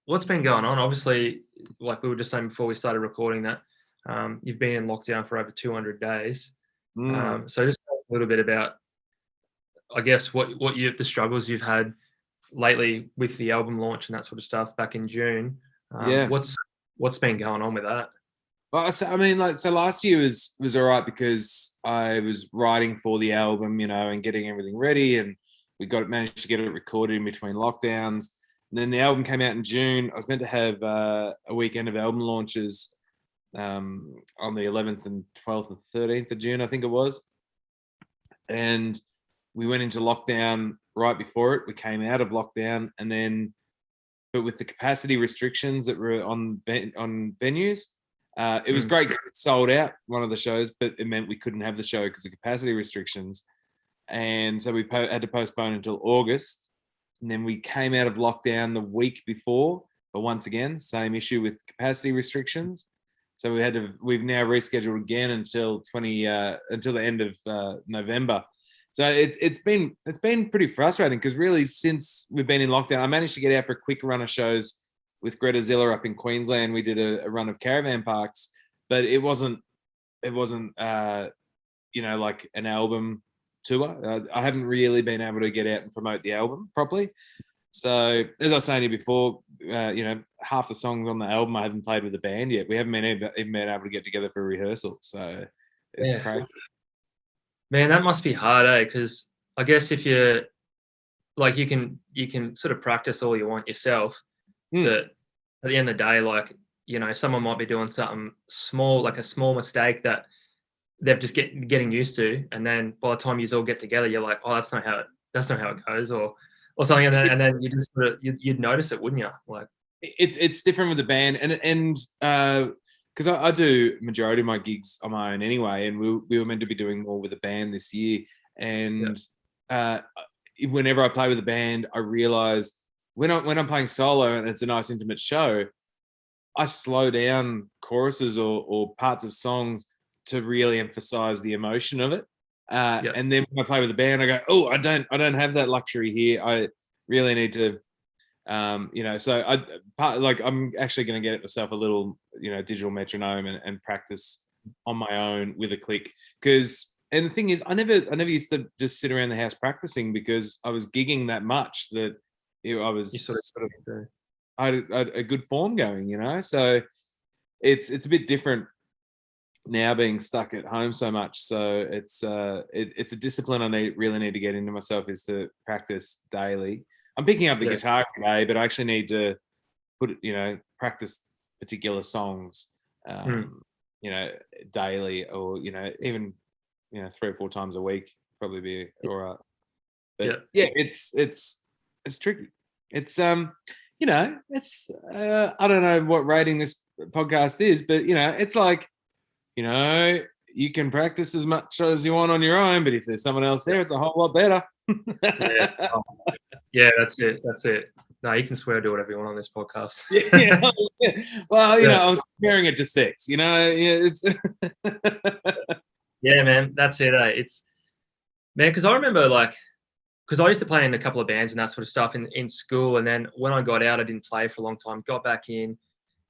what's been going on? Obviously, like we were just saying before we started recording that, you've been in lockdown for over 200 days. So just talk a little bit about, I guess, the struggles you've had lately with the album launch and that sort of stuff back in June. Yeah. What's been going on with that? Well, I mean, like, so last year was all right because I was writing for the album, and getting everything ready, and we managed to get it recorded in between lockdowns. And then the album came out in June. I was meant to have a weekend of album launches on the 11th and 12th and 13th of June, I think it was. And we went into lockdown right before it. We came out of lockdown, and then, but with the capacity restrictions that were on venues, it was great. It sold out one of the shows, but it meant we couldn't have the show because of capacity restrictions. And so we had to postpone until August. And then we came out of lockdown the week before, but once again, same issue with capacity restrictions. So we've now rescheduled again until the end of November. So it's been pretty frustrating because really since we've been in lockdown, I managed to get out for a quick run of shows with Greta Zilla up in Queensland. We did a run of caravan parks, but it wasn't like an album tour. I haven't really been able to get out and promote the album properly. So as I was saying to you before, half the songs on the album I haven't played with the band yet. We haven't even been able to get together for a rehearsal. So it's crazy. Man, that must be hard, eh? Because I guess if you're like, you can sort of practice all you want yourself, but at the end of the day, like, someone might be doing something small, like a small mistake that they're just getting used to, and then by the time you all get together, you're like, oh, that's not how it goes, or something, and then you just sort of you'd notice it, wouldn't you? Like, it's different with the band, and because I do majority of my gigs on my own anyway, and we were meant to be doing more with the band this year, and whenever I play with a band, I realize when I'm playing solo and it's a nice intimate show, I slow down choruses or parts of songs to really emphasize the emotion of it. And then when I play with a band, I go, oh, I don't have that luxury here. I really need to, so I'm actually going to get myself a little, digital metronome and practice on my own with a click. And the thing is, I never used to just sit around the house practicing because I was gigging that much that I was I had a good form going, so it's a bit different now being stuck at home so much. So it's a discipline I really need to get into myself, is to practice daily. I'm picking up the guitar today, but I actually need to practice particular songs, daily, or even 3 or 4 times a week, probably be all right. But it's tricky. It's it's I don't know what rating this podcast is, but it's like, you can practice as much as you want on your own, but if there's someone else there, it's a whole lot better. That's it. No, you can swear, do whatever you want on this podcast. Well, I was comparing it to sex, it's yeah, man, that's it. It's, man, because I remember, like, because I used to play in a couple of bands and that sort of stuff in school, and then when I got out, I didn't play for a long time. Got back in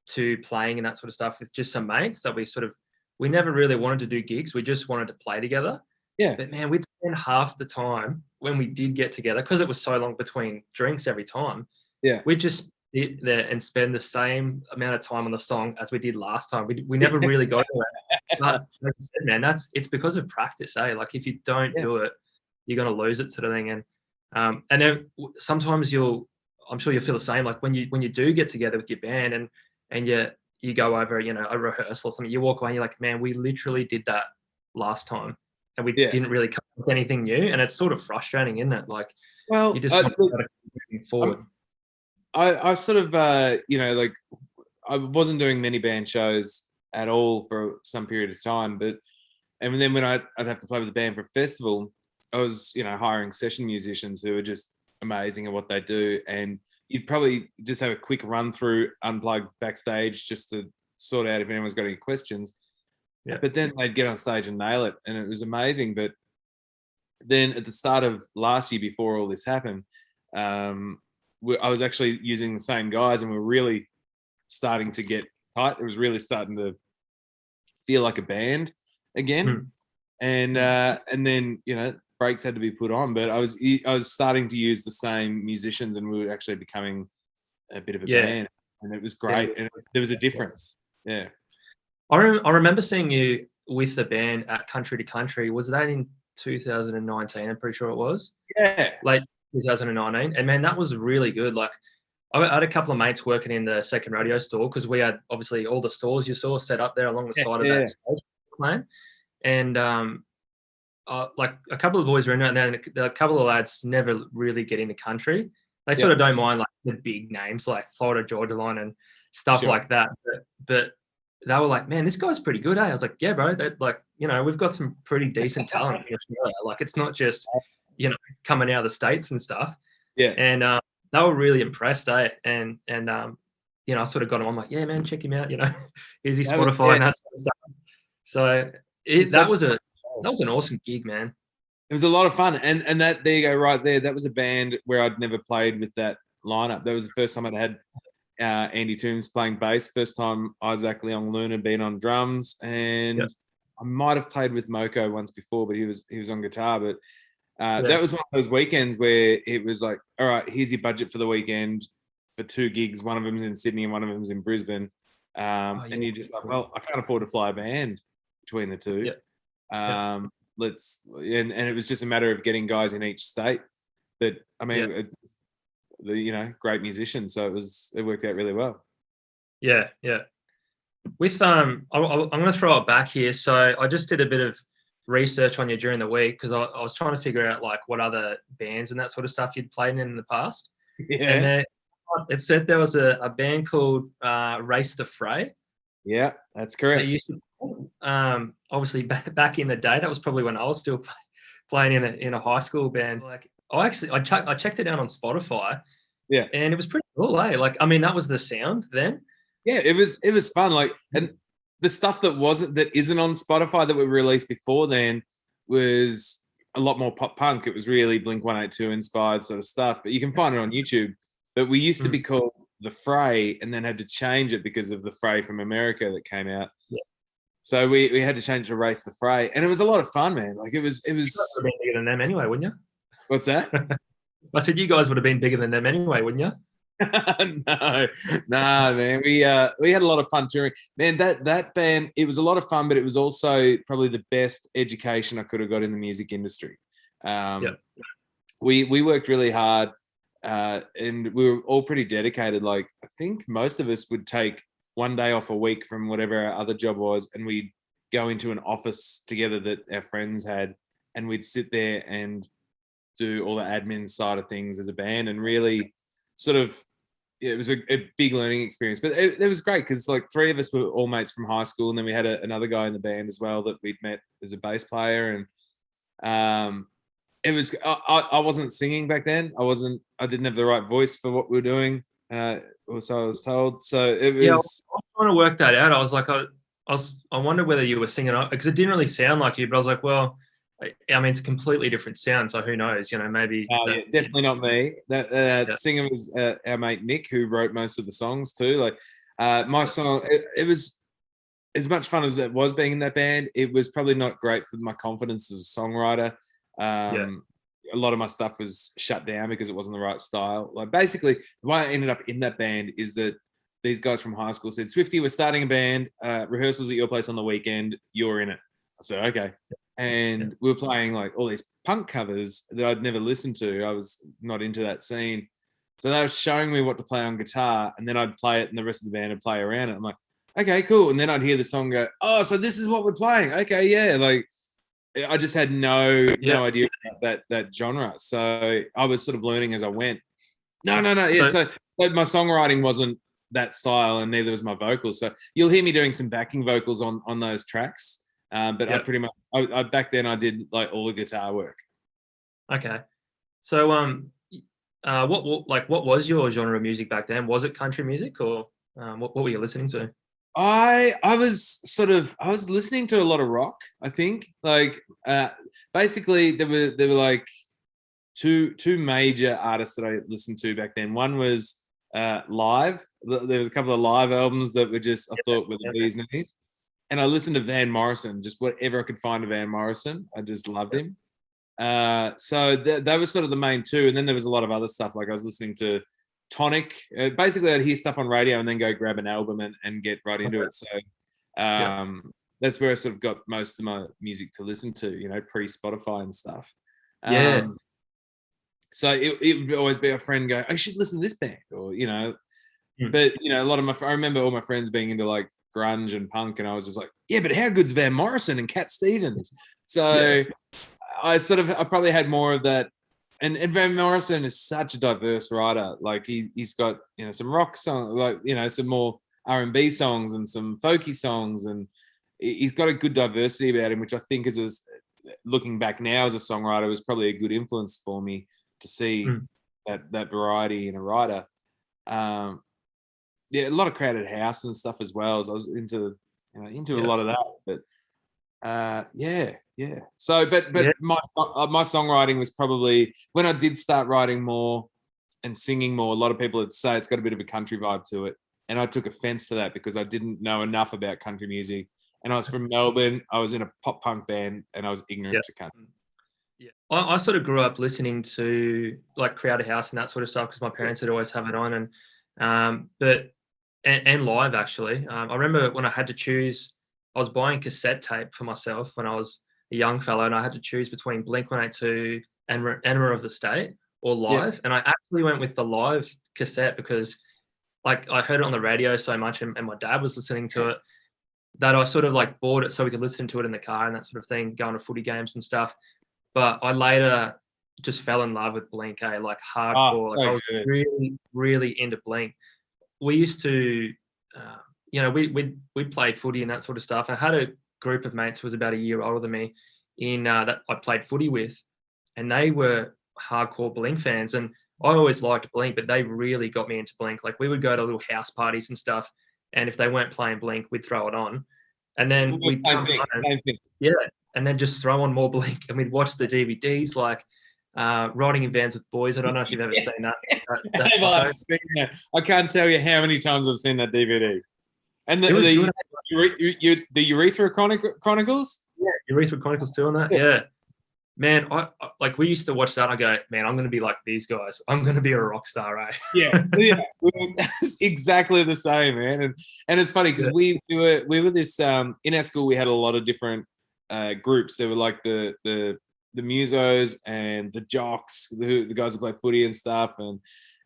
to playing and that sort of stuff with just some mates that we never really wanted to do gigs. We just wanted to play together. Yeah. But man, we'd spend half the time when we did get together, because it was so long between drinks every time. Yeah. We'd just sit there and spend the same amount of time on the song as we did last time. We never really got to it. But that's it, man. It's because of practice, eh? Like, if you don't do it, you're gonna lose it, sort of thing. And then sometimes I'm sure you'll feel the same. Like when you do get together with your band and you go over, a rehearsal or something, you walk away and you're like, man, we literally did that last time, and we didn't really come up with anything new. And it's sort of frustrating, isn't it? Like, well, you just want to keep moving forward. I sort of, like, I wasn't doing many band shows at all for some period of time, and then when I'd have to play with the band for a festival, I was, hiring session musicians who are just amazing at what they do, and you'd probably just have a quick run through, unplugged backstage, just to sort out if anyone's got any questions. Yeah. But then they'd get on stage and nail it, and it was amazing. But then at the start of last year, before all this happened, I was actually using the same guys, and we're really starting to get tight. It was really starting to feel like a band again. And then breaks had to be put on, but I was starting to use the same musicians, and we were actually becoming a bit of a band, and it was great. And there was a difference. Yeah. I remember seeing you with the band at Country to Country. Was that in 2019? I'm pretty sure it was. Yeah. Late 2019. And man, that was really good. Like, I had a couple of mates working in the second radio store, because we had obviously all the stores you saw set up there along the side of that stage plan. And like a couple of boys were in it, and then a couple of lads never really get into country. They sort of don't mind like the big names like Florida Georgia Line and stuff like that. But they were like, man, this guy's pretty good, eh? I was like, yeah, bro. That, like, we've got some pretty decent talent in Australia. Like, it's not just, coming out of the States and stuff. Yeah. And they were really impressed, eh? And I sort of got him. I'm like, yeah, man, check him out. Here's his Spotify and that sort of stuff. So that was an awesome gig, man. It was a lot of fun, and that, there you go, right there. That was a band where I'd never played with that lineup. That was the first time I'd had Andy Toombs playing bass. First time Isaac Leong Luna been on drums, and I might have played with Moko once before, but he was on guitar. But that was one of those weekends where it was like, all right, here's your budget for the weekend for 2 gigs. One of them's in Sydney and one of them's in Brisbane. And you're just like, well, I can't afford to fly a band between the two. And it was just a matter of getting guys in each state. But I mean, great musicians, so it worked out really well. Yeah. With I'm going to throw it back here. So I just did a bit of research on you during the week, because I was trying to figure out like what other bands and that sort of stuff you'd played in the past. And it said there was a band called Race the Fray. Yeah, that's correct. They used to, obviously back in the day, that was probably when I was still playing in a high school band. Like, I checked it out on Spotify. Yeah, and it was pretty cool, eh? Like, I mean, that was the sound then. Yeah, it was fun. Like, and the stuff that isn't on Spotify that we released before then was a lot more pop punk. It was really Blink-182 inspired sort of stuff, but you can find it on YouTube. But we used to be called The Fray, and then had to change it because of The Fray from America that came out. Yeah. So we had to change to Race the Fray, and it was a lot of fun, man. Like, it was. You guys would have been bigger than them anyway, wouldn't you? What's that? I said you guys would have been bigger than them anyway, wouldn't you? No, man. We had a lot of fun touring. Man, that band, it was a lot of fun, but it was also probably the best education I could have got in the music industry. We worked really hard, and we were all pretty dedicated. Like, I think most of us would take one day off a week from whatever our other job was, and we'd go into an office together that our friends had, and we'd sit there and do all the admin side of things as a band, and really sort of, it was a big learning experience. But it was great, because like 3 of us were all mates from high school, and then we had another guy in the band as well that we'd met as a bass player. And it was, I wasn't singing back then. I didn't have the right voice for what we were doing, or so I was told. So it was. Yeah, I was trying to work that out. I was like, I wondered whether you were singing, because it didn't really sound like you. But I was like, well, I mean, it's a completely different sound, so who knows? Maybe. Yeah, definitely not me. That singer was our mate Nick, who wrote most of the songs too. Like, my song, it was as much fun as it was being in that band. It was probably not great for my confidence as a songwriter. A lot of my stuff was shut down because it wasn't the right style. Like, basically, the way I ended up in that band is that these guys from high school said, "Swifty, we're starting a band. Rehearsals at your place on the weekend. You're in it." I said, "Okay." And we were playing like all these punk covers that I'd never listened to. I was not into that scene. So they were showing me what to play on guitar, and then I'd play it and the rest of the band would play around it. I'm like, okay, cool. And then I'd hear the song go, oh, so this is what we're playing. Okay, yeah. Like, I just had no idea about that genre. So I was sort of learning as I went. No. Yeah, so my songwriting wasn't that style, and neither was my vocals. So you'll hear me doing some backing vocals on those tracks. But I pretty much, back then I did like all the guitar work. Okay. So what was your genre of music back then? Was it country music, or what were you listening to? I was listening to a lot of rock, I think. Like, basically there were like two major artists that I listened to back then. One was Live. There was a couple of Live albums that were just I thought were the bee's knees. And I listened to Van Morrison, just whatever I could find of Van Morrison. I just loved him. So that was sort of the main two. And then there was a lot of other stuff. Like I was listening to Tonic. Basically, I'd hear stuff on radio and then go grab an album and get right into it. So that's where I sort of got most of my music to listen to, you know, pre-Spotify and stuff. So it would always be a friend go, I should listen to this band, or, you know, but, you know, a lot of I remember all my friends being into like grunge and punk, and I was just like, yeah, but how good's Van Morrison and Cat Stevens? So I probably had more of that. And Van Morrison is such a diverse writer. Like he's got, you know, some rock songs, like, you know, some more R&B songs and some folky songs, and he's got a good diversity about him, which I think looking back now as a songwriter was probably a good influence for me to see that variety in a writer. A lot of Crowded House and stuff as well. As I was into a lot of that, but So, but my songwriting was probably when I did start writing more and singing more. A lot of people would say it's got a bit of a country vibe to it, and I took offense to that because I didn't know enough about country music. And I was from Melbourne. I was in a pop punk band, and I was ignorant to country. Yeah, I sort of grew up listening to like Crowded House and that sort of stuff because my parents would always have it on, and Live actually. I remember when I had to choose, I was buying cassette tape for myself when I was a young fellow, and I had to choose between Blink-182 and Enema of the State or Live, and I actually went with the Live cassette because like I heard it on the radio so much, and my dad was listening to it, that I sort of like bought it so we could listen to it in the car and that sort of thing, going to footy games and stuff. But I later just fell in love with Blink, like hardcore. Like I was really, really into Blink. We used to, you know, we'd play footy and that sort of stuff. I had a group of mates who was about a year older than me that I played footy with, and they were hardcore Blink fans. And I always liked Blink, but they really got me into Blink. Like we would go to little house parties and stuff, and if they weren't playing Blink, we'd throw it on, and then we'd come home, and then just throw on more Blink, and we'd watch the DVDs like Riding in Vans with Boys. I don't know if you've ever seen that. I've seen that. I can't tell you how many times I've seen that DVD. And the Urethra Chronicles? Yeah, Urethra Chronicles too on that. Yeah. Man, I like we used to watch that and I go, man, I'm gonna be like these guys. I'm gonna be a rock star, right? Yeah. That's exactly the same, man. And it's funny because we were this in our school we had a lot of different groups. There were like the musos and the jocks, the guys who play footy and stuff,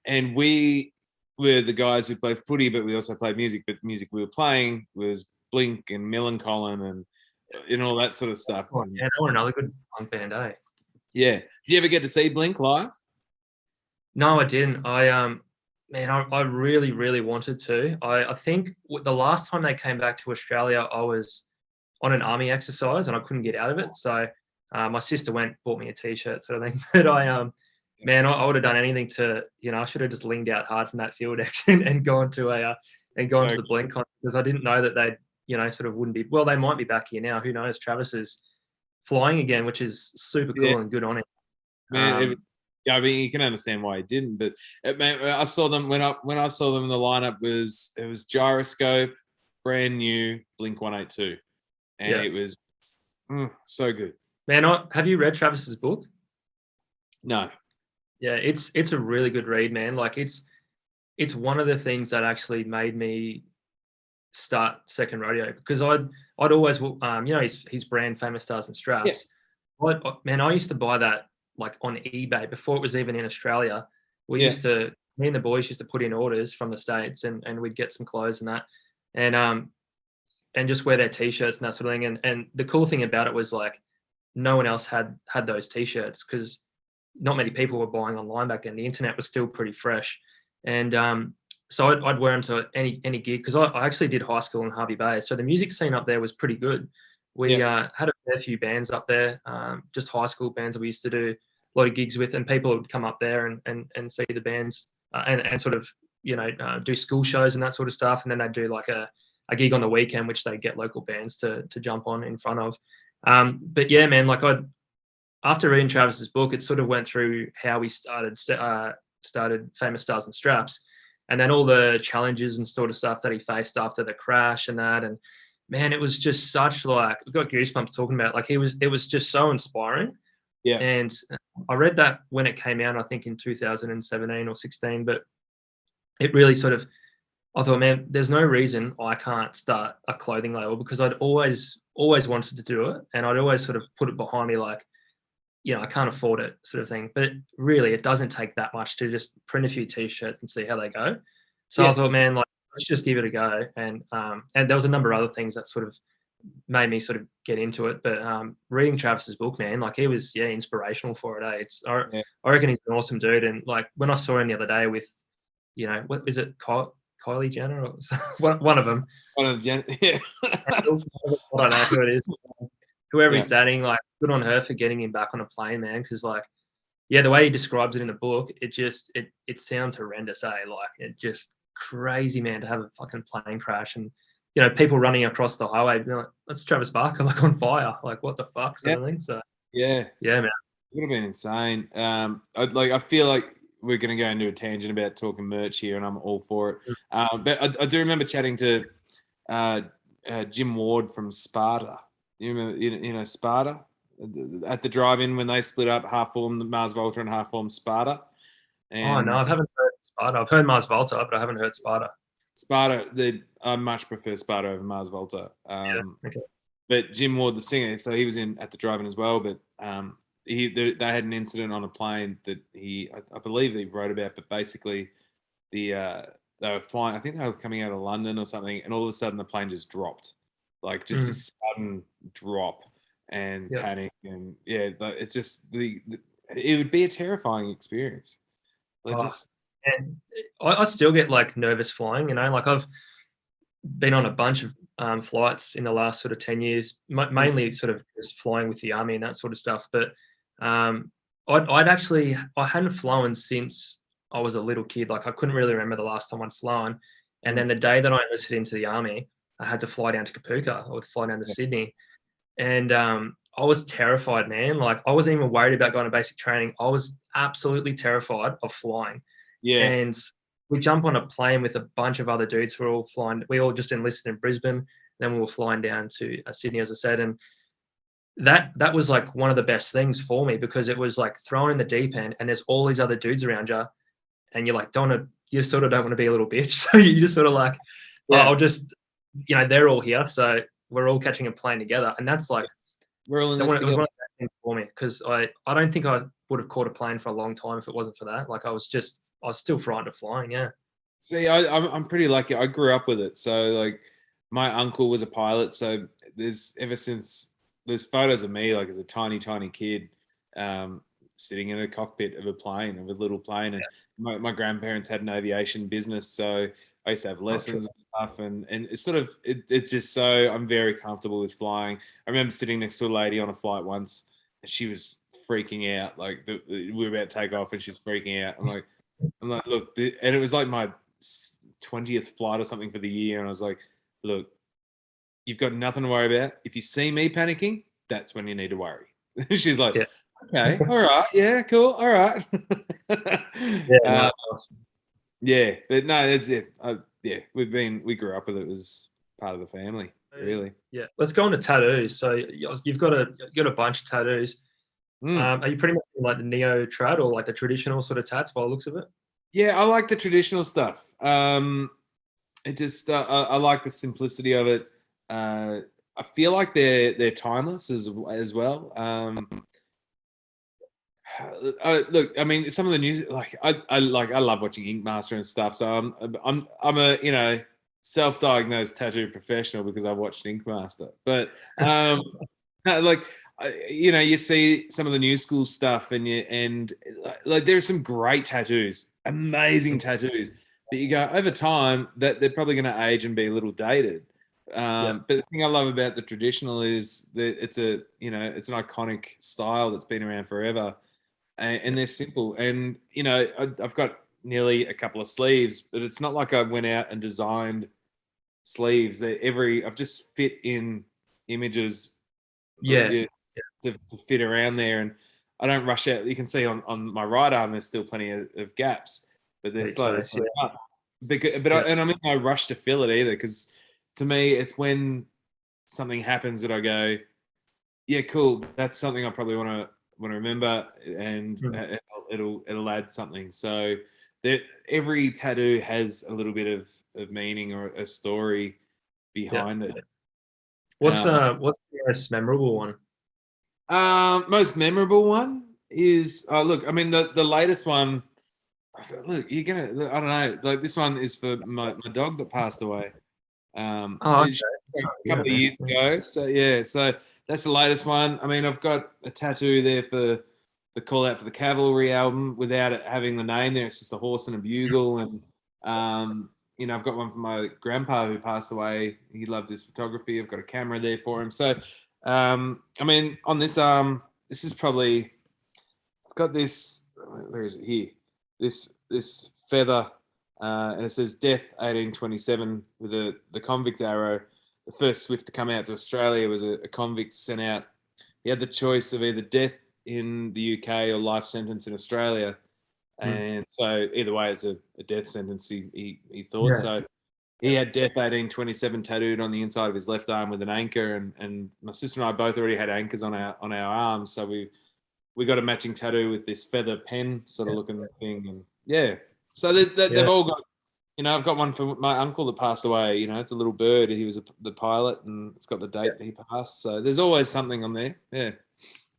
and we were the guys who played footy, but we also played music. But music we were playing was Blink and Millencolin and all that sort of stuff. Oh, yeah, they were another good punk band, eh? Yeah. Did you ever get to see Blink live? No, I didn't. I really, really wanted to. I think the last time they came back to Australia, I was on an army exercise and I couldn't get out of it. So my sister bought me a t-shirt sort of thing. But I would have done anything to, you know, I should have just leaned out hard from that field action and gone to the Blink concert, because I didn't know that they'd, you know, sort of wouldn't be. Well, they might be back here now. Who knows? Travis is flying again, which is super cool and good on him. Man, I mean, you can understand why he didn't. But man, I saw them when I saw them in the lineup it was Gyroscope, brand new Blink-182, and it was so good. Man, have you read Travis's book? No. Yeah, it's a really good read, man. Like it's one of the things that actually made me start Second Rodeo, because I'd always you know, his brand Famous Stars and Straps. Yeah. I used to buy that like on eBay before it was even in Australia. Me and the boys used to put in orders from the States, and we'd get some clothes and that, and just wear their t-shirts and that sort of thing. And the cool thing about it was like no one else had those t-shirts, because not many people were buying online back then. The internet was still pretty fresh, and so I'd wear them to any gig, because I actually did high school in Harvey Bay, so the music scene up there was pretty good. We had a fair few bands up there, just high school bands that we used to do a lot of gigs with, and people would come up there and see the bands and sort of, you know, do school shows and that sort of stuff, and then they'd do like a gig on the weekend, which they get local bands to jump on in front of. But yeah, man, like after reading Travis's book, it sort of went through how he started Famous Stars and Straps, and then all the challenges and sort of stuff that he faced after the crash and that. And man, it was just such like, I got goosebumps talking about it. Like it was just so inspiring. Yeah. And I read that when it came out, I think in 2017 or 16, but it really sort of, I thought, man, there's no reason I can't start a clothing label, because I'd always wanted to do it, and I'd always sort of put it behind me, like, I can't afford it, sort of thing. But really, it doesn't take that much to just print a few t-shirts and see how they go. So I Yeah. thought, man, like, let's just give it a go. And there was a number of other things that sort of made me sort of get into it. But reading Travis's book, man, like, he was inspirational for it. Yeah. I reckon he's an awesome dude. And like when I saw him the other day with, what is it, Kylie Jenner or one of them? Yeah. I don't know who it is. Whoever Yeah. he's dating, like, good on her for getting him back on a plane, man. Because like, the way he describes it in the book, it sounds horrendous, eh? Like, it just crazy, man, to have a fucking plane crash and people running across the highway, like, that's Travis Barker, like, on fire, like, what the fuck, sort of thing. So Yeah. yeah, man. It would have been insane. I feel like we're going to go into a tangent about talking merch here, and I'm all for it. But I do remember chatting to Jim Ward from Sparta. You remember, Sparta at the drive-in when they split up, half formed Mars Volta and half formed Sparta. Oh no, And I haven't heard Sparta. I've heard Mars Volta, but I haven't heard Sparta. Sparta, I much prefer Sparta over Mars Volta. Yeah, okay. But Jim Ward, the singer, so he was in at the drive-in as well. But they had an incident on a plane that I believe he wrote about. But basically, they were flying. I think they were coming out of London or something, and all of a sudden the plane just dropped, like just this sudden drop and panic. And yeah, but it's just it would be a terrifying experience. And I still get like nervous flying. Like, I've been on a bunch of flights in the last sort of 10 years, mainly sort of just flying with the army and that sort of stuff. But I hadn't flown since I was a little kid. Like, I couldn't really remember the last time I'd flown. And then the day that I enlisted into the army, I had to fly down to Kapuka. I would fly down to Sydney. And I was terrified, man. Like, I wasn't even worried about going to basic training. I was absolutely terrified of flying. Yeah. And we jump on a plane with a bunch of other dudes who were all flying. We all just enlisted in Brisbane. Then we were flying down to Sydney, as I said. And that was like one of the best things for me, because it was like thrown in the deep end and there's all these other dudes around you. And you're like, you sort of don't want to be a little bitch. So you just sort of like, I'll just, they're all here. So we're all catching a plane together. And that's like, we're all in this it was one of the best things for me, because I don't think I would have caught a plane for a long time if it wasn't for that. Like, I was still frightened of flying. Yeah. See, I'm pretty lucky. I grew up with it. So like my uncle was a pilot. So there's photos of me like as a tiny kid, sitting in a cockpit of a little plane. And my grandparents had an aviation business. So I used to have lessons and stuff. And it's sort of, it's just so, I'm very comfortable with flying. I remember sitting next to a lady on a flight once and she was freaking out. Like we were about to take off and she's freaking out. I'm like, look, and it was like my 20th flight or something for the year. And I was like, look, you've got nothing to worry about. If you see me panicking, that's when you need to worry. She's like, okay, all right, yeah, cool, all right. Yeah, but no, that's it. We grew up with it. It was part of the family, really. Yeah, let's go on to tattoos. So you've got a bunch of tattoos. Are you pretty much like the neo trad or like the traditional sort of tats by the looks of it? Yeah, I like the traditional stuff. It just I like the simplicity of it. I feel like they're timeless as well. Look, I mean, some of the news, like I love watching Ink Master and stuff. So I'm a self-diagnosed tattoo professional because I watched Ink Master. But like you see some of the new school stuff, and like there's some great tattoos, amazing tattoos. But you go over time that they're probably going to age and be a little dated. But the thing I love about the traditional is that it's an iconic style that's been around forever, and they're simple. And I've got nearly a couple of sleeves, but it's not like I went out and designed sleeves. I've just fit in images, to fit around there. And I don't rush out. You can see on my right arm there's still plenty of gaps, but they're slowly Close, filling up. But yeah. and I'm in no rush to fill it either, because to me it's when something happens that I go, yeah, cool. That's something I probably want to remember, and Mm. it'll add something. So that every tattoo has a little bit of meaning or a story Yeah. behind it. What's the most memorable one? Most memorable one is, oh look, I mean the latest one. Look, you're gonna. I don't know. Like, this one is for my dog that passed away. Oh, okay. It's a Yeah, couple of man. years ago. So yeah, so that's the latest one. I mean, I've got a tattoo there for the call out for the Cavalry album without it having the name there. It's just a horse and a bugle, and I've got one for my grandpa who passed away. He loved his photography. I've got a camera there for him. So, I mean, on this arm, this is probably, I've got this. Where is it here? This feather, and it says Death 1827 with the convict arrow. The first Swift to come out to Australia was a convict sent out. He had the choice of either death in the UK or life sentence in Australia, Mm. and so either way, it's a death sentence. He thought Yeah. so. He had Death 1827 tattooed on the inside of his left arm with an anchor, and my sister and I both already had anchors on our arms, so we got a matching tattoo with this feather pen sort of looking thing, and yeah. So they've all got, I've got one for my uncle that passed away. It's a little bird. He was the pilot, and it's got the date that he passed. So there's always something on there. Yeah.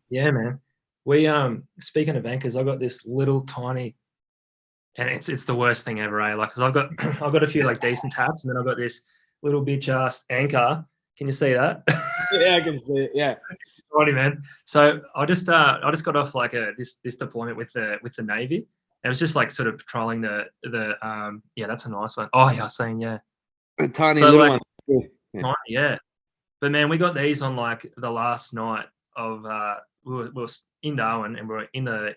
Yeah, man. We speaking of anchors, I got this little tiny, and it's the worst thing ever, eh? Like, 'cause I've got I've got a few like decent tats, and then I've got this little bitch ass anchor. Can you see that? Yeah, I can see it. Yeah. Righty, man. So I just got off like this deployment with the Navy. It was just like sort of patrolling the yeah, that's a nice one. Oh yeah, I was saying, yeah. A tiny So little like one. Yeah. tiny, yeah. But man, we got these on like the last night of we were in Darwin, and we were in the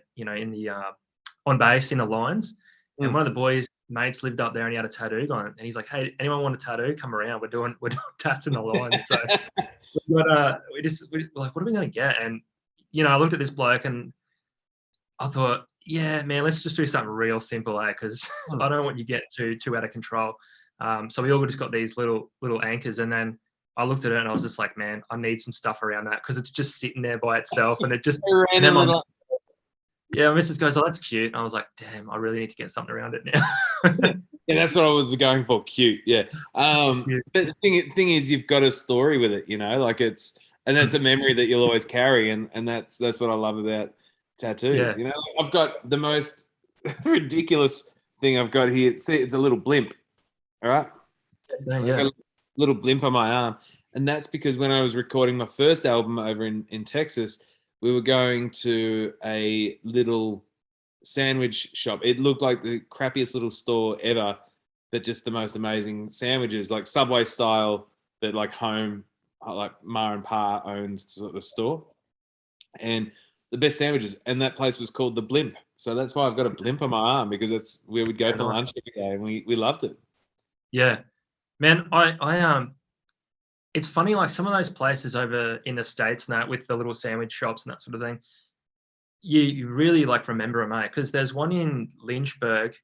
on base in the lines, and Mm. one of the boys mates lived up there, and he had a tattoo on it, and he's like, "Hey, anyone want a tattoo? Come around. We're doing tats in the lines." So we're like, "What are we gonna get?" And I looked at this bloke, and I thought, "Yeah, man, let's just do something real simple, because I don't want you to get too out of control." So we all just got these little anchors, and then I looked at it and I was just like, "Man, I need some stuff around that, because it's just sitting there by itself." And it just, A and then random little. yeah, my missus goes, "Oh, that's cute." And I was like, "Damn, I really need to get something around it now." Yeah, that's what I was going for. Cute, yeah. Yeah. But the thing is, you've got a story with it, like and that's a memory that you'll always carry, and that's what I love about tattoos. Yeah. I've got the most ridiculous thing I've got here. See, it's a little blimp. All right, I've got Yeah. a little blimp on my arm, and that's because when I was recording my first album over in Texas, we were going to a little sandwich shop. It looked like the crappiest little store ever, but just the most amazing sandwiches, like Subway style, but like home, like Ma and Pa owned sort of store, and the best sandwiches. And that place was called the Blimp. So that's why I've got a blimp on my arm, because that's where we'd go for Nice. lunch every day, and we loved it. Yeah. Man, I it's funny, like some of those places over in the States and that, with the little sandwich shops and that sort of thing, you really like remember them, mate. Because there's one in Lynchburg,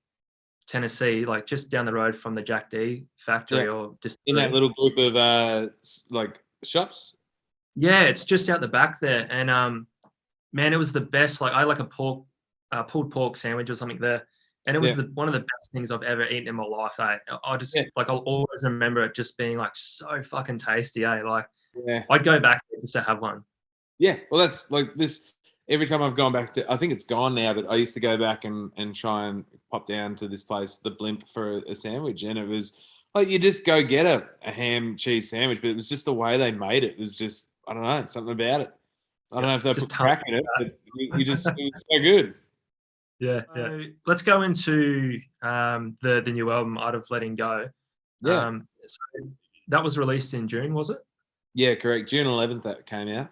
Tennessee, like just down the road from the Jack D Yeah, factory or in that distillery. little group of like shops. Yeah, it's just out the back there, and man, it was the best. Like I like a pulled pork sandwich or something there, and it was Yeah, one of the best things I've ever eaten in my life. I just yeah, like, I'll always remember it just being like so fucking tasty. Like yeah. I'd go back there just to have one. Yeah, well, that's like this. Every time I've gone back to, I think it's gone now, but I used to go back and try and pop down to this place, the Blimp, for a sandwich, and it was like you just go get a ham cheese sandwich, but it was just the way they made it. It was just, I don't know, something about it. I don't Yeah, know if they just put tons crack in it, of but you just, it was so good. yeah, yeah. So let's go into the new album, Art of Letting Go. Yeah, So that was released in June, was it? yeah, correct. June 11th that came out.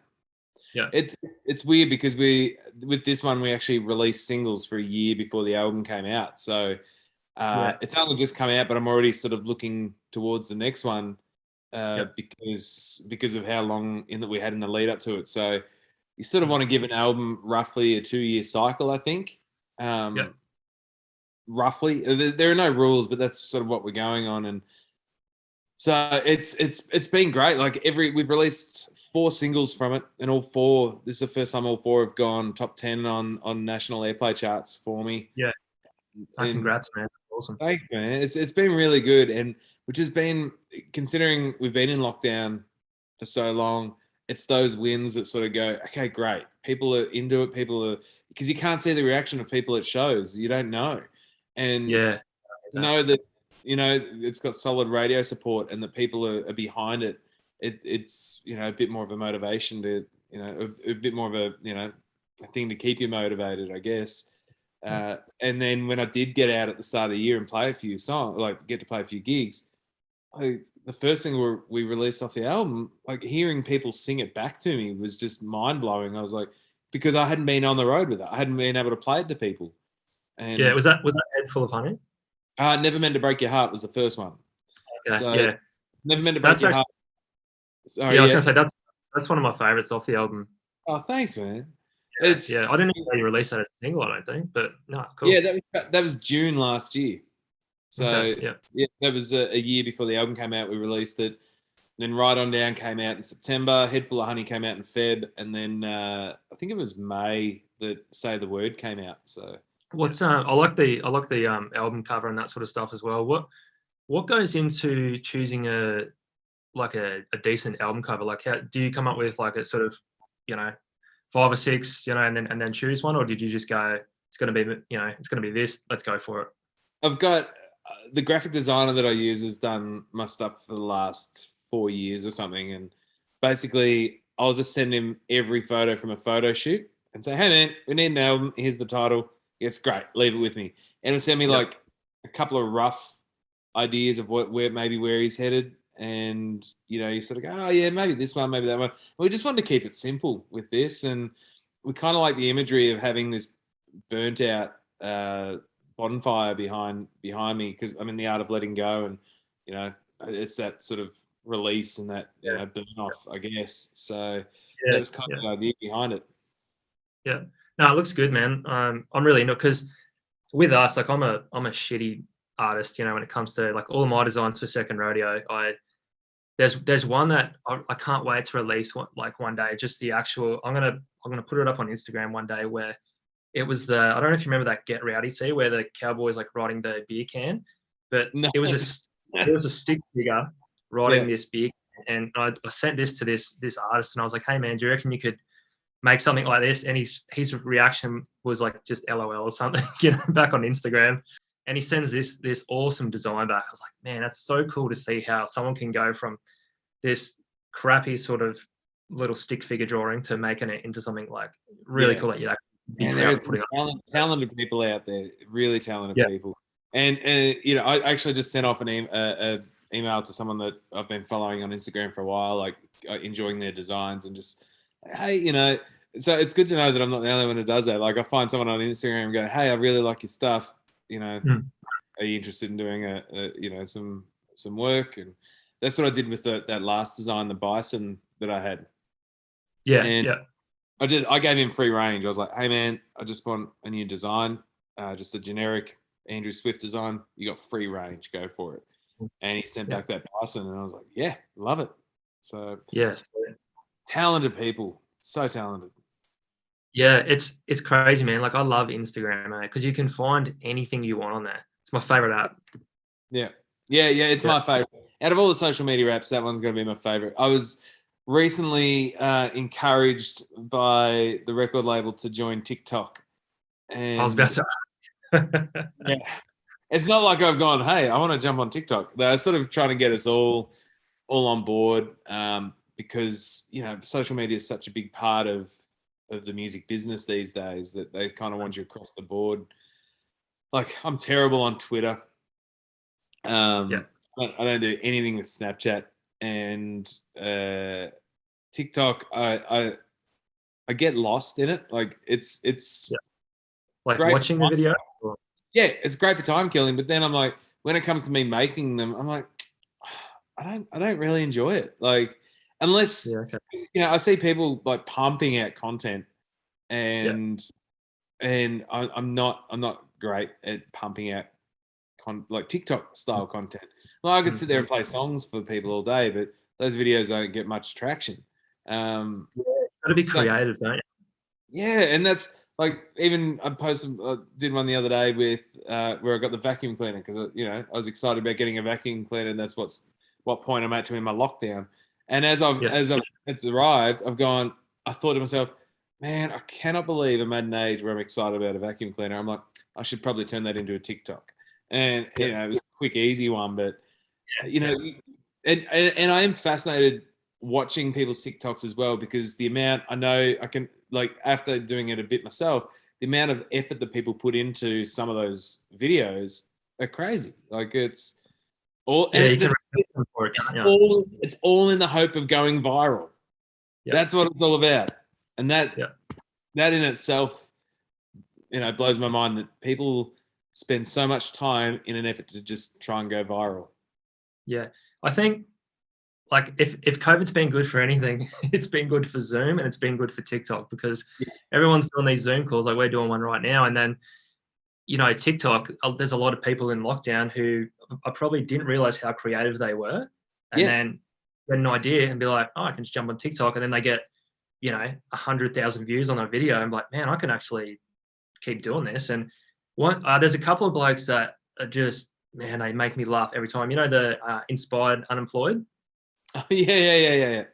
Yeah. It's weird because with this one we actually released singles for a year before the album came out, so Yeah. it's only just come out, but I'm already sort of looking towards the next one Yeah. because of how long in that we had in the lead up to it. So you sort of want to give an album roughly a 2-year cycle, I think. Roughly, there are no rules, but that's sort of what we're going on, and so it's been great. Like we've released 4 singles from it, and all 4. This is the first time all 4 have gone top 10 on national airplay charts for me. Yeah. And congrats, man. Awesome. Thanks, man. It's been really good, and which has been, considering we've been in lockdown for so long, it's those wins that sort of go, okay, great. People are into it. People are, because you can't see the reaction of people at shows. You don't know, and Yeah. to know that, it's got solid radio support and that people are behind it. It's a bit more of a motivation to, a bit more of a thing to keep you motivated, I guess. And then when I did get out at the start of the year and play a few songs, like get to play a few gigs, the first thing we released off the album, like hearing people sing it back to me was just mind blowing. I was like, because I hadn't been on the road with it, I hadn't been able to play it to people. And yeah, was that Head Full of Honey? Never Meant to Break Your Heart was the first one. Okay, so, yeah. Never Meant to Break Your Heart. Sorry, yeah, I was gonna say that's one of my favorites off the album. Oh, thanks, man. I didn't even know you released that as a single, I don't think, but no, cool. Yeah, that was June last year. So okay, yeah, that was a year before the album came out. We released it. Then Right On Down came out in September. Head Full of Honey came out in Feb, and then I think it was May that Say the Word came out. So what's I like the album cover and that sort of stuff as well. What goes into choosing a decent album cover? Like, how do you come up with like a sort of 5 or 6, and then choose one, or did you just go, it's going to be it's going to be this, let's go for it? I've got the graphic designer that I use has done my stuff for the last 4 years or something, and basically I'll just send him every photo from a photo shoot and say, hey man, we need an album, here's the title. Yes, great, leave it with me. And he'll send me like a couple of rough ideas of where he's headed, and you sort of go, oh yeah, maybe this one, maybe that one. We just wanted to keep it simple with this, and we kind of like the imagery of having this burnt out bonfire behind me, because I'm in the art of letting go, and it's that sort of release and that burn off, I guess. So that was kind of the idea behind it. Yeah, no, it looks good, man. I'm really into it, because with us, like I'm a shitty artist, when it comes to like all of my designs for Second Rodeo. There's one that I can't wait to release one day. Just the actual, I'm gonna put it up on Instagram one day, where it was I don't know if you remember that Get Rowdy tee where the cowboy's like riding the beer can, but No. it was a stick figure riding this beer can, and I sent this to this artist, and I was like, hey man, do you reckon you could make something like this? And his reaction was like just LOL or something, back on Instagram. And he sends this awesome design back. I was like, man, that's so cool to see how someone can go from this crappy sort of little stick figure drawing to making it into something like really cool that you'd actually be proud of putting up. Talented people out there, really talented people. And I actually just sent off an email to someone that I've been following on Instagram for a while, like enjoying their designs, and just, hey, so it's good to know that I'm not the only one who does that. Like I find someone on Instagram and go, hey, I really like your stuff. Are you interested in doing some work? And that's what I did with that last design, the Bison that I had. I gave him free range. I was like, hey man, I just want a new design, just a generic Andrew Swift design. You got free range, go for it. And he sent back that Bison, and I was like, yeah, love it. So talented people, so talented. Yeah, it's crazy, man. Like I love Instagram, because you can find anything you want on there. It's my favorite app. Yeah. It's my favorite. Out of all the social media apps, that one's going to be my favorite. I was recently encouraged by the record label to join TikTok. And I was about to. It's not like I've gone, hey, I want to jump on TikTok. They're sort of trying to get us all on board, because social media is such a big part of the music business these days, that they kind of want you across the board. Like I'm terrible on Twitter. I don't do anything with Snapchat, and TikTok. I get lost in it. Like it's like watching the video. Yeah, it's great for time killing, but then I'm like, when it comes to me making them, I'm like, I don't really enjoy it. Like, Unless, Yeah. Okay. I see people like pumping out content, Yeah. and I'm not great at pumping out like TikTok style content. Well, I could sit there and play songs for people all day, but those videos don't get much traction. Yeah. Got to be So creative, don't you? yeah, and that's like, even I did one the other day with where I got the vacuum cleaner, because I was excited about getting a vacuum cleaner, and that's what point I'm at to in my lockdown. And Yeah. as it's arrived, I thought to myself, man, I cannot believe I'm at an age where I'm excited about a vacuum cleaner. I'm like, I should probably turn that into a TikTok. And Yeah. it was a quick, easy one, but you know, Yeah. and I am fascinated watching people's TikToks as well, because the amount I know I can, like, after doing it a bit myself, the amount of effort that people put into some of those videos are crazy. Like, it's all, Yeah. and You can respect them for it, can't you? it's all in the hope of going viral. Yeah. That's what it's all about, and Yeah. that in itself, blows my mind that people spend so much time in an effort to just try and go viral. Yeah. I think, like, if COVID's been good for anything, it's been good for Zoom and it's been good for TikTok, because Yeah. everyone's doing these Zoom calls, like we're doing one right now, and then TikTok. There's a lot of people in lockdown who I probably didn't realize how creative they were, and Yeah. then get an idea and be like, oh, I can just jump on TikTok, and then they get 100,000 views on a video. I'm like, man, I can actually keep doing this. And there's a couple of blokes that are just, man, they make me laugh every time. The Inspired Unemployed. Yeah.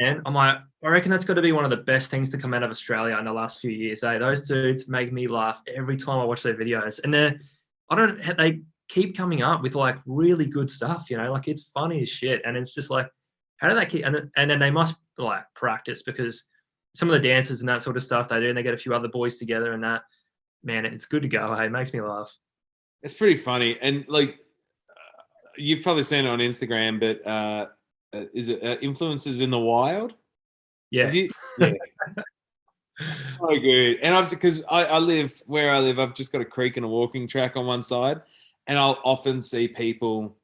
Man, I'm like, I reckon that's got to be one of the best things to come out of Australia in the last few years. Those dudes make me laugh every time I watch their videos, and they keep coming up with like really good stuff. Like, it's funny as shit, and it's just like, how do they keep? And then they must like practice, because some of the dances and that sort of stuff they do, and they get a few other boys together, and that, man, it's good to go. Hey, it makes me laugh. It's pretty funny, and like, you've probably seen it on Instagram, but is it Influencers in the Wild? Yeah. Have you? Yeah, it's so good. And obviously, because I live where I live, I've just got a creek and a walking track on one side, and I'll often see people,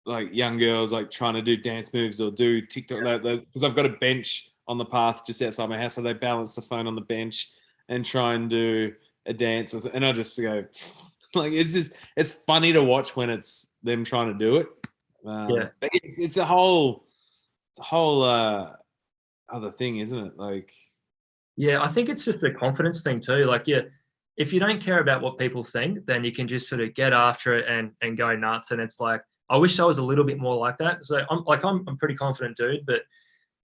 like young girls, like trying to do dance moves or do TikTok, because I've got a bench on the path just outside my house, so they balance the phone on the bench and try and do a dance, and I just go, like, it's funny to watch when it's them trying to do it. Yeah. But it's a whole other thing, isn't it? Like, Yeah, I think it's just a confidence thing too. Like, yeah, if you don't care about what people think, then you can just sort of get after it and go nuts. And it's like, I wish I was a little bit more like that. So I'm a pretty confident dude, but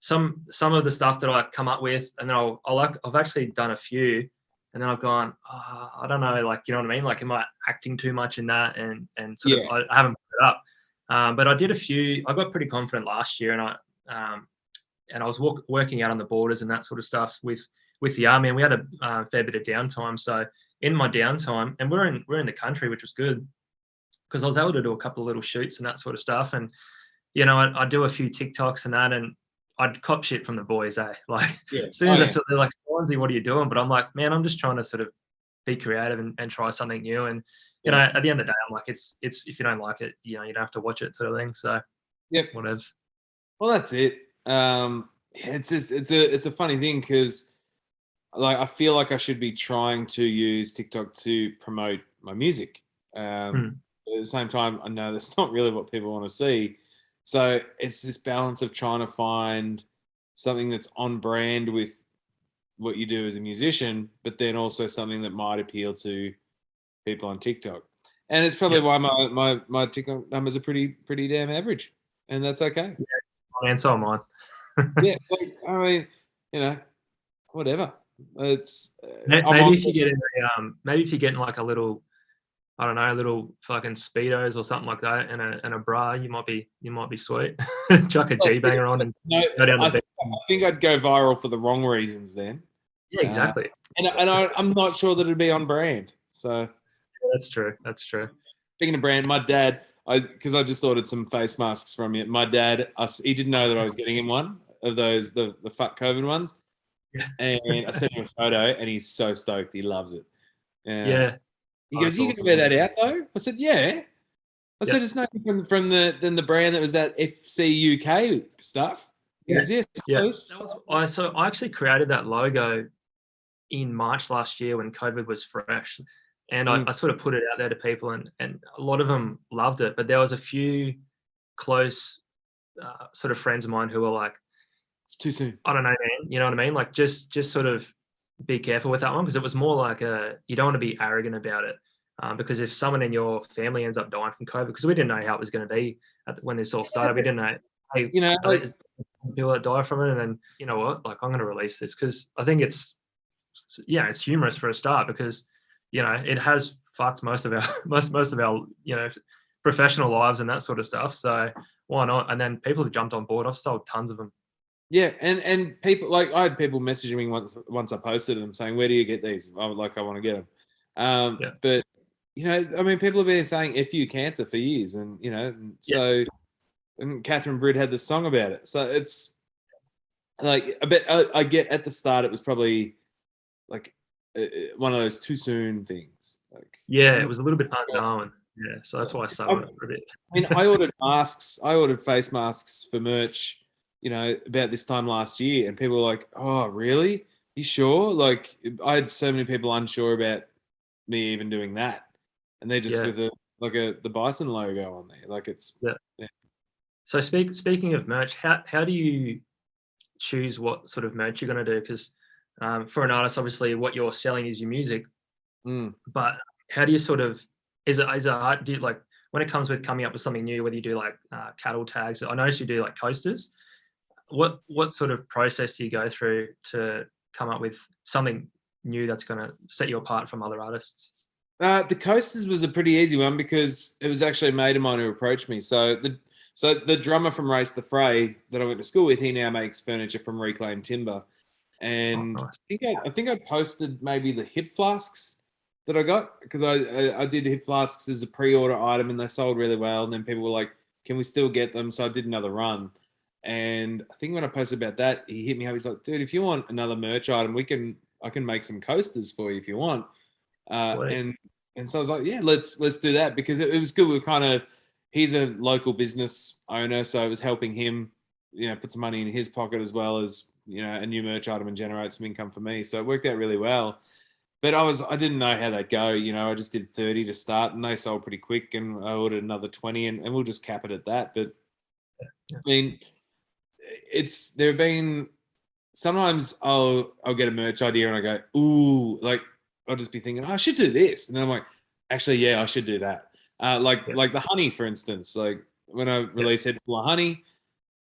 some of the stuff that I come up with, and then I've actually done a few, and then I've gone, oh, I don't know, like, you know what I mean? Like, am I acting too much in that? And sort of, yeah, I haven't put it up. But I did a few. I got pretty confident last year, and I was working out on the borders and that sort of stuff with the army, and we had a fair bit of downtime. So in my downtime, and we're in the country, which was good, because I was able to do a couple of little shoots and that sort of stuff. And I do a few TikToks and that, and I'd cop shit from the boys, like, yeah. as soon Oh as I yeah, saw, they're like, Swansea, what are you doing? But I'm like, man, I'm just trying to sort of be creative and try something new. And yeah. at the end of the day, I'm like, it's if you don't like it, you don't have to watch it, sort of thing. So Yep. whatevs. Well, that's it. Yeah, it's a funny thing, because like, I feel like I should be trying to use TikTok to promote my music. Hmm. But at the same time, I know that's not really what people want to see. So it's this balance of trying to find something that's on brand with what you do as a musician, but then also something that might appeal to people on TikTok. And it's probably Yeah. why my TikTok numbers are pretty damn average, and that's okay. And so am I. Yeah, like, I mean, you know, whatever. It's I'm Maybe on. if you get in maybe if you get in like a little, I don't know, a little fucking speedos or something like that, and a bra, you might be sweet. Chuck a G banger on and No, go down the beach. I think I'd go viral for the wrong reasons then, Yeah, exactly. I'm not sure that it'd be on brand. So Yeah, that's true. That's true. speaking of brand, my dad, because I just ordered some face masks from you. My dad, he didn't know that I was getting him one of those, the fuck COVID ones, Yeah. and I sent him a photo, and he's so stoked. He loves it. Yeah. He Oh, goes, that's "You can awesome. wear that out though?" I said, "Yeah." I Yeah. said, "It's nothing from the brand that was that FC UK stuff." He goes, yes, Yeah. close. So I actually created that logo in March last year when COVID was fresh, and I sort of put it out there to people, and a lot of them loved it, but there was a few close sort of friends of mine who were like, It's too soon. I don't know, man. You know what I mean? Like, just sort of be careful with that one, because it was more like you don't want to be arrogant about it, because if someone in your family ends up dying from COVID, because we didn't know how it was going to be when this all started, we didn't know. Hey, You know, like, people that die from it, and then you know what? Like, I'm going to release this because I think it's humorous for a start, because it has fucked most of our most of our professional lives and that sort of stuff. So why not? And then people have jumped on board. I've sold tons of them. yeah, and people, like, I had people messaging me once I posted them saying, "Where do you get these?" I want to get them. But I mean, people have been saying "F you cancer" for years, and so and Catherine Britt had this song about it. So it's like a bit. I get at the start it was probably like one of those too soon things. Like, it was a little bit unknown. Yeah, so that's why I sold it for a bit. I mean, I ordered masks. I ordered face masks for merch, about this time last year, and people were like, "Oh, really? You sure?" Like, I had so many people unsure about me even doing that, and they're just with the Bison logo on there. Like, it's yeah. So speaking of merch, how do you choose what sort of merch you're going to do? Because for an artist, obviously, what you're selling is your music. But how do you sort of, is it hard? Do you, like, when it comes with coming up with something new, whether you do like cattle tags? I noticed you do like coasters. What sort of process do you go through to come up with something new that's going to set you apart from other artists? The coasters was a pretty easy one because it was actually a mate of mine who approached me. So the drummer from Race the Fray that I went to school with, he now makes furniture from reclaimed timber. And Nice. I think I posted maybe the hip flasks that I got, because I did hip flasks as a pre-order item and they sold really well. And then people were like, "Can we still get them?" So I did another run. And I think when I posted about that, he hit me up. He's like, "Dude, if you want another merch item, I can make some coasters for you if you want." And so I was like, "Yeah, let's do that," because it was good. We kind of, he's a local business owner, so it was helping him, put some money in his pocket as well as a new merch item and generate some income for me. So it worked out really well. But I didn't know how they'd go. I just did 30 to start, and they sold pretty quick. And I ordered another 20, and we'll just cap it at that. But I mean, there have been sometimes I'll get a merch idea and I go, "Ooh," like, I'll just be thinking, "Oh, I should do this," and then I'm like, "Actually, yeah, I should do that." Like the honey, for instance. Like, when I released Head Full of Honey,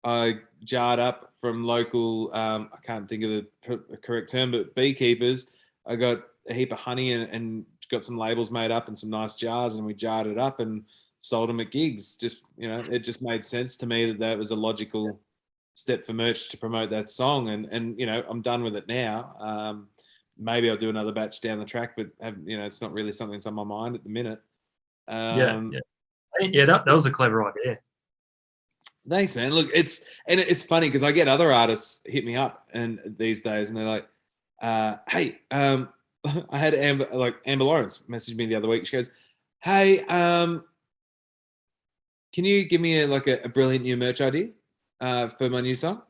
I jarred up from local, I can't think of the correct term, but beekeepers. I got a heap of honey and got some labels made up and some nice jars, and we jarred it up and sold them at gigs. Just, it just made sense to me that was a logical step for merch to promote that song. And I'm done with it now. Maybe I'll do another batch down the track, but it's not really something that's on my mind at the minute. That was a clever idea. Thanks, man. Look, it's funny because I get other artists hit me up and these days, and they're like, "Hey, I had Amber Lawrence message me the other week. She goes, 'Hey, can you give me a brilliant new merch idea for my new song?'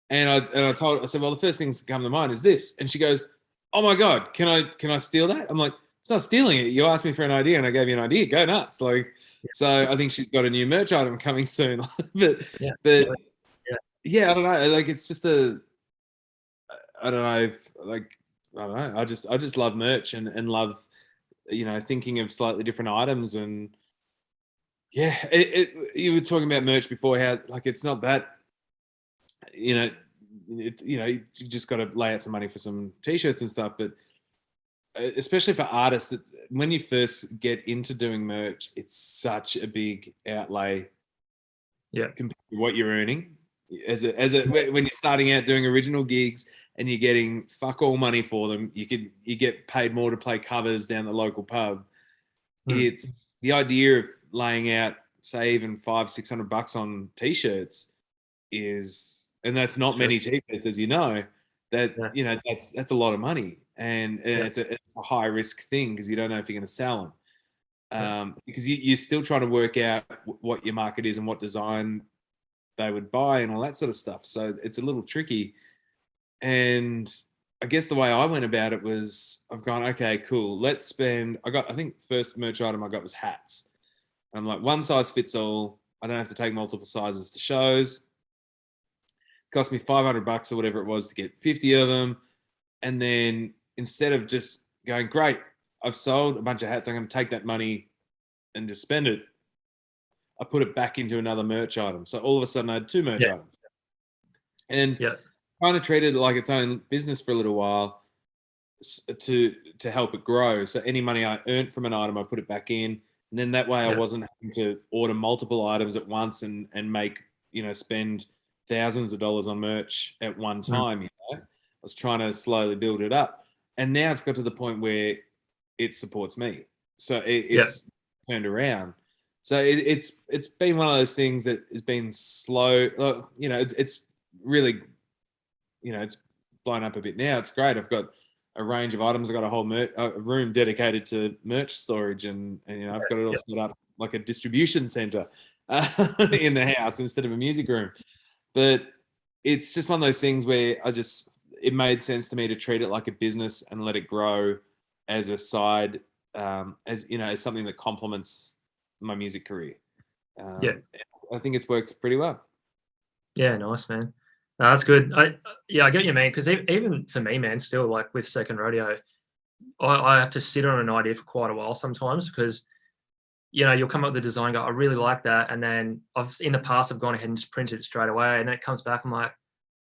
And I said, well, the first things that come to mind is this." And she goes, "Oh my God, can I steal that?" I'm like, "It's not stealing it. You asked me for an idea and I gave you an idea. Go nuts." Like, so I think she's got a new merch item coming soon. but I don't know. Like, it's just I don't know. I don't know. I just love merch and love, thinking of slightly different items. And yeah, you were talking about merch before, how it's not that, you just got to lay out some money for some t-shirts and stuff. But especially for artists, when you first get into doing merch, it's such a big outlay compared to what you're earning when you're starting out doing original gigs and you're getting fuck all money for them. You get paid more to play covers down the local pub. It's the idea of laying out, say, even $500-600 on t-shirts and that's not many t-shirts, as you know. That's a lot of money, and it's a high risk thing because you don't know if you're going to sell them. Because you're still trying to work out what your market is and what design they would buy and all that sort of stuff. So it's a little tricky. And I guess the way I went about it was I've gone, okay, cool. Let's spend. I think first merch item I got was hats. I'm like, one size fits all. I don't have to take multiple sizes to shows. Cost me $500 or whatever it was to get 50 of them. And then instead of just going, great, I've sold a bunch of hats, I'm going to take that money and just spend it, I put it back into another merch item. So all of a sudden I had 2 merch items. And kind of treated it like its own business for a little while to help it grow. So any money I earned from an item, I put it back in. And then that way I wasn't having to order multiple items at once and make, spend thousands of dollars on merch at one time. I was trying to slowly build it up. And now it's got to the point where it supports me. So it's turned around. So it's been one of those things that has been slow. It's really, it's blown up a bit now. It's great. I've got a range of items. I've got a whole room dedicated to merch storage, and I've got it all set up like a distribution center in the house instead of a music room. But it's just one of those things where it made sense to me to treat it like a business and let it grow as a side, as something that complements my music career. I think it's worked pretty well. Yeah, nice, man. No, that's good. I get what you mean, because even for me, man, still like with Second Rodeo, I have to sit on an idea for quite a while sometimes, because you'll come up with a design, go, I really like that, and then in the past I've gone ahead and just printed it straight away, and then it comes back, I'm like,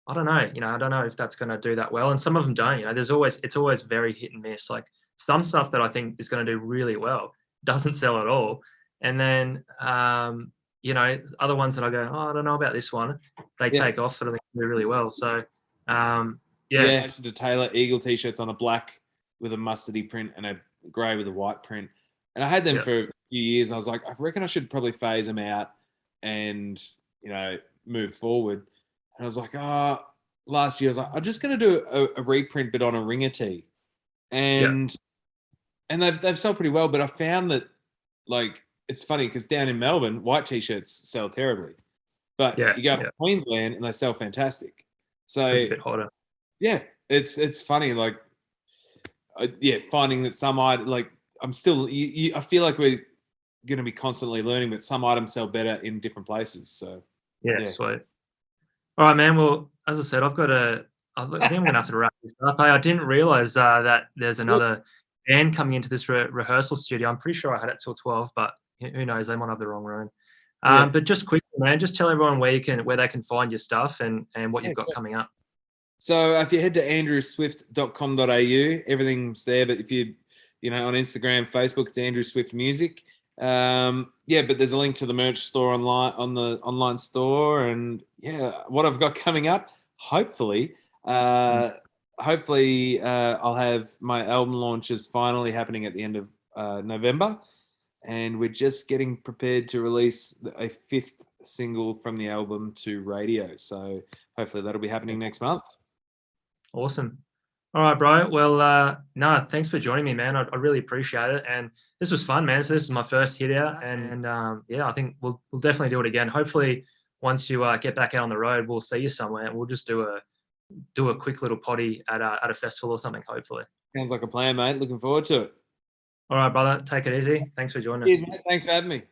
I don't know, I don't know if that's going to do that well, and some of them don't. It's always very hit and miss. Like some stuff that I think is going to do really well doesn't sell at all, and then other ones that I go, oh, I don't know about this one, they take off, sort of do really well. So I should to tailor Eagle t-shirts on a black with a mustardy print and a grey with a white print, and I had them for a few years, and I was like, I reckon I should probably phase them out and move forward. And I was like, last year I was like, I'm just going to do a reprint but on a ringer tee, and they've sold pretty well. But I found that, like, it's funny because down in Melbourne, white t-shirts sell terribly, but you go up to Queensland and they sell fantastic. So it's a bit hotter. Yeah, it's funny, like, finding that some I'm still. I feel like we're going to be constantly learning that some items sell better in different places. So sweet. All right, man. Well, as I said, I think I'm going to have to wrap this up. I didn't realize that there's another band coming into this rehearsal studio. I'm pretty sure I had it till 12, but who knows? They might have the wrong room. But just quickly, man, just tell everyone where they can find your stuff and what you've got coming up. So if you head to andrewswift.com.au, everything's there. But if you on Instagram, Facebook, it's Andrew Swift Music. But there's a link to the merch store online, on the online store, and what I've got coming up. Hopefully, I'll have my album launches finally happening at the end of November, and we're just getting prepared to release a 5th single from the album to radio. So hopefully that'll be happening next month. Awesome. All right, bro. Well, thanks for joining me, man. I really appreciate it, and this was fun, man. So this is my first hit out, and I think we'll definitely do it again. Hopefully, once you get back out on the road, we'll see you somewhere, and we'll just do a quick little potty at a festival or something. Hopefully. Sounds like a plan, mate. Looking forward to it. All right, brother. Take it easy. Thanks for joining us. Cheers, mate. Thanks for having me.